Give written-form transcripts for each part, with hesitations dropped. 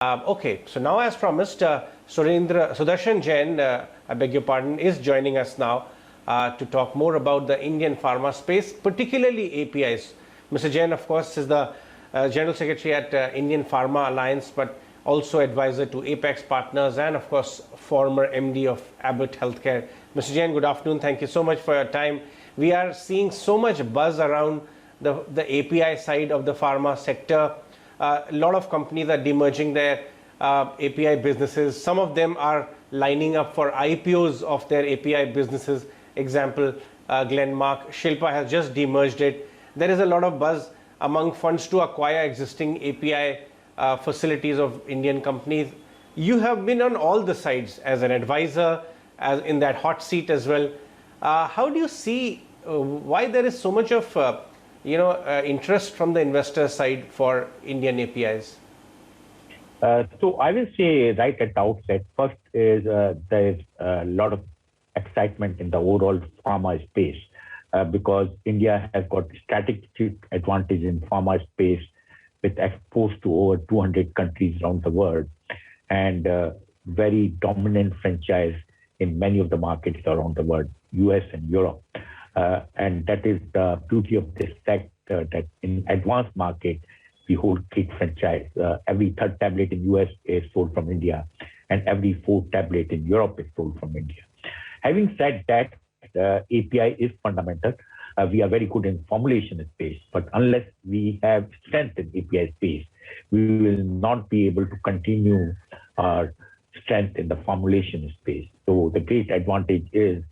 Okay, so now as promised, Sudarshan Jain, I beg your pardon, is joining us now to talk more about the Indian pharma space, particularly APIs. Mr. Jain, of course, is the General Secretary at Indian Pharma Alliance, but also advisor to Apax Partners and, of course, former MD of Abbott Healthcare. Mr. Jain, good afternoon. Thank you so much for your time. We are seeing so much buzz around the API side of the pharma sector. A lot of companies are demerging their API businesses. Some of them are lining up for IPOs of their API businesses. Example, Glenmark, Shilpa has just demerged it. There is a lot of buzz among funds to acquire existing API facilities of Indian companies. You have been on all the sides as an advisor, as in that hot seat as well. How do you see why there is so much of interest from the investor side for Indian APIs? So I will say right at the outset, first is there is a lot of excitement in the overall pharma space because India has got strategic advantage in pharma space with exposed to over 200 countries around the world and very dominant franchise in many of the markets around the world, US and Europe. And that is the beauty of this sector, that in advanced market, we hold great franchise. Every third tablet in US is sold from India, and every fourth tablet in Europe is sold from India. Having said that, API is fundamental. We are very good in formulation space, but unless we have strength in API space, we will not be able to continue our strength in the formulation space. So the great advantage is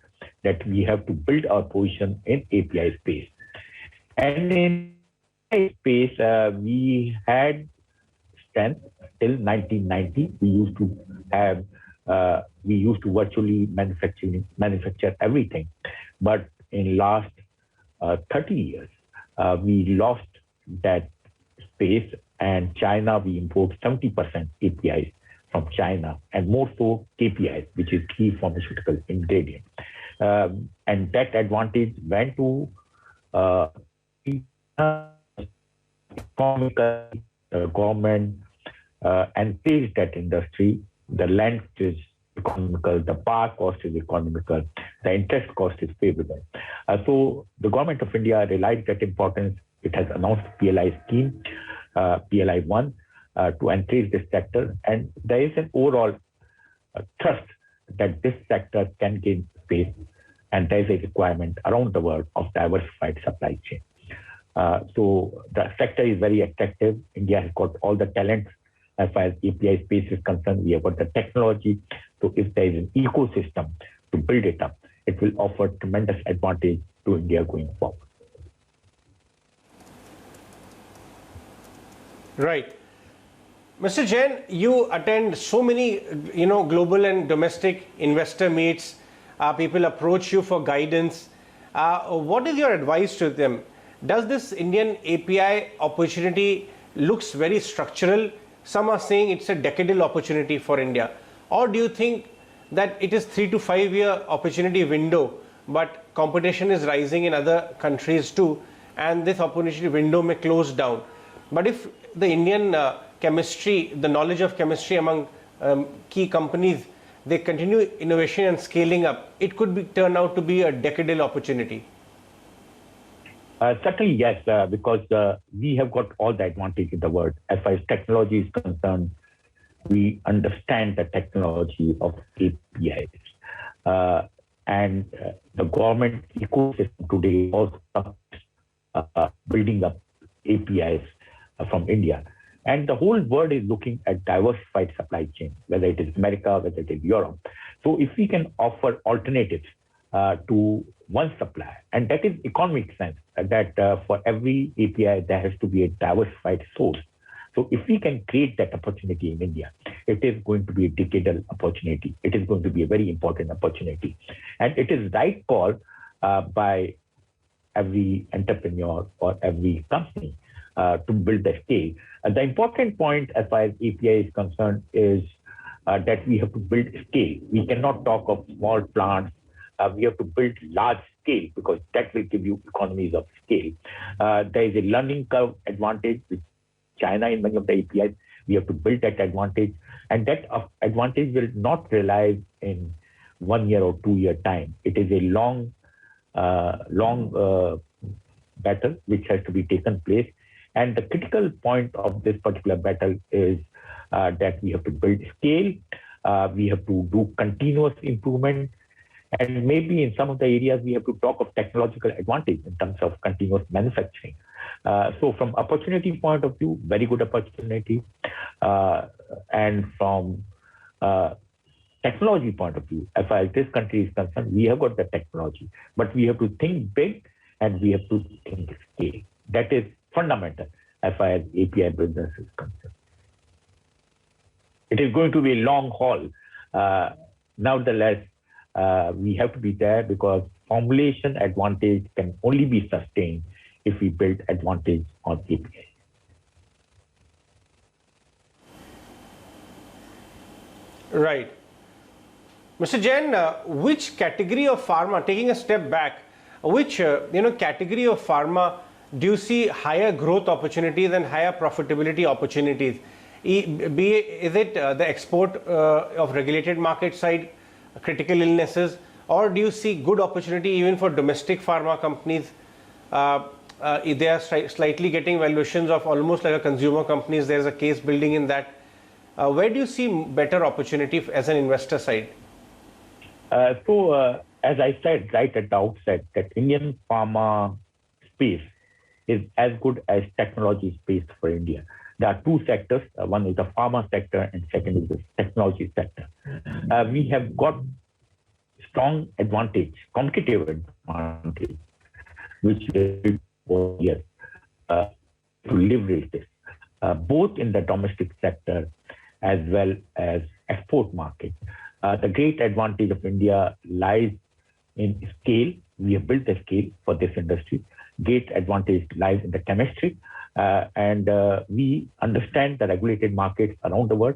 that we have to build our position in API space. And in API space, we had strength till 1990. We used to virtually manufacture everything. But in last 30 years, we lost that space, and China, we import 70% APIs from China, and more so KPIs, which is key pharmaceutical ingredient. And that advantage went to government and pays that industry. The land is economical, the power cost is economical, the interest cost is favorable. So the government of India realized that importance. It has announced PLI scheme, PLI 1, to encourage this sector. And there is an overall trust that this sector can gain space, and there is a requirement around the world of diversified supply chain. So the sector is very attractive. India has got all the talent as far as API space is concerned. We have got the technology. So if there is an ecosystem to build it up, it will offer tremendous advantage to India going forward. Right. Mr. Jain, you attend so many, global and domestic investor meets. People approach you for guidance. What is your advice to them? Does this Indian API opportunity looks very structural? Some are saying it's a decadal opportunity for India. Or do you think that it is 3 to 5 year opportunity window, but competition is rising in other countries too, and this opportunity window may close down? But if the Indian chemistry, the knowledge of chemistry among key companies, they continue innovation and scaling up, it could turn out to be a decadal opportunity. Certainly, yes, because we have got all the advantage in the world. As far as technology is concerned, we understand the technology of APIs. And the government ecosystem today also building up APIs from India. And the whole world is looking at diversified supply chain, whether it is America, whether it is Europe. So if we can offer alternatives to one supplier, and that is economic sense, that for every API, there has to be a diversified source. So if we can create that opportunity in India, it is going to be a decadal opportunity. It is going to be a very important opportunity. And it is right call by every entrepreneur or every company to build the scale. The important point as far as API is concerned is that we have to build scale. We cannot talk of small plants. We have to build large scale because that will give you economies of scale. There is a learning curve advantage with China in many of the APIs. We have to build that advantage, and that advantage will not rely in 1 year or 2 year time. It is a long battle which has to be taken place. And the critical point of this particular battle is that we have to build scale, we have to do continuous improvement, and maybe in some of the areas we have to talk of technological advantage in terms of continuous manufacturing. So from opportunity point of view, very good opportunity. And from technology point of view, as far as this country is concerned, we have got the technology, but we have to think big and we have to think scale. That is fundamental as far as API business is concerned. It is going to be a long haul. Nevertheless, we have to be there because formulation advantage can only be sustained if we build advantage on API. Right. Mr. Jain, which category of pharma, taking a step back, which category of pharma do you see higher growth opportunities and higher profitability opportunities? Is it the export of regulated market side, critical illnesses, or do you see good opportunity even for domestic pharma companies? They are slightly getting valuations of almost like a consumer companies. There's a case building in that. Where do you see better opportunity as an investor side? As I said right at the outset, that Indian pharma space is as good as technology space for India. There are two sectors. One is the pharma sector and second is the technology sector. We have got strong advantage, competitive advantage, which is for years to leverage this, both in the domestic sector as well as export market. The great advantage of India lies in scale. We have built the scale for this industry. Great advantage lies in the chemistry, and we understand the regulated markets around the world.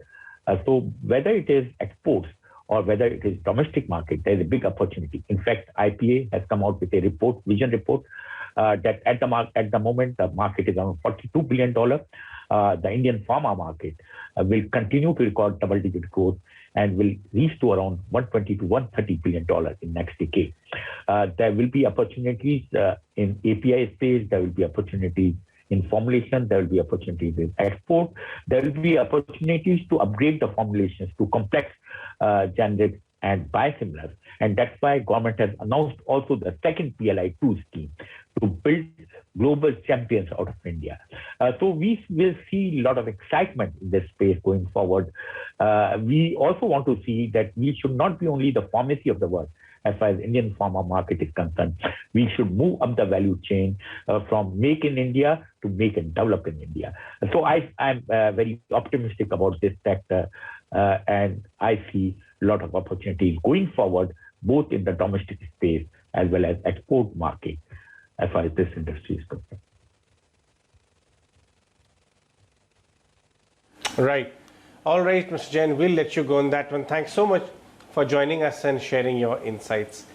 So whether it is exports or whether it is domestic market, there is a big opportunity. In fact, IPA has come out with a report, vision report, that at the moment the market is around $42 billion. The Indian pharma market will continue to record double-digit growth and will reach to around $120 to $130 billion in next decade. There will be opportunities in API space. There will be opportunities in formulation. There will be opportunities in export. There will be opportunities to upgrade the formulations to complex generics and biosimilars. And that's why government has announced also the second PLI 2 scheme to build global champions out of India. So we will see a lot of excitement in this space going forward. We also want to see that we should not be only the pharmacy of the world as far as Indian pharma market is concerned. We should move up the value chain from make in India to make and develop in India. So I'm very optimistic about this sector, and I see a lot of opportunities going forward, both in the domestic space as well as export market, as far as this industry is concerned. Right. All right, Mr. Jain, we'll let you go on that one. Thanks so much for joining us and sharing your insights.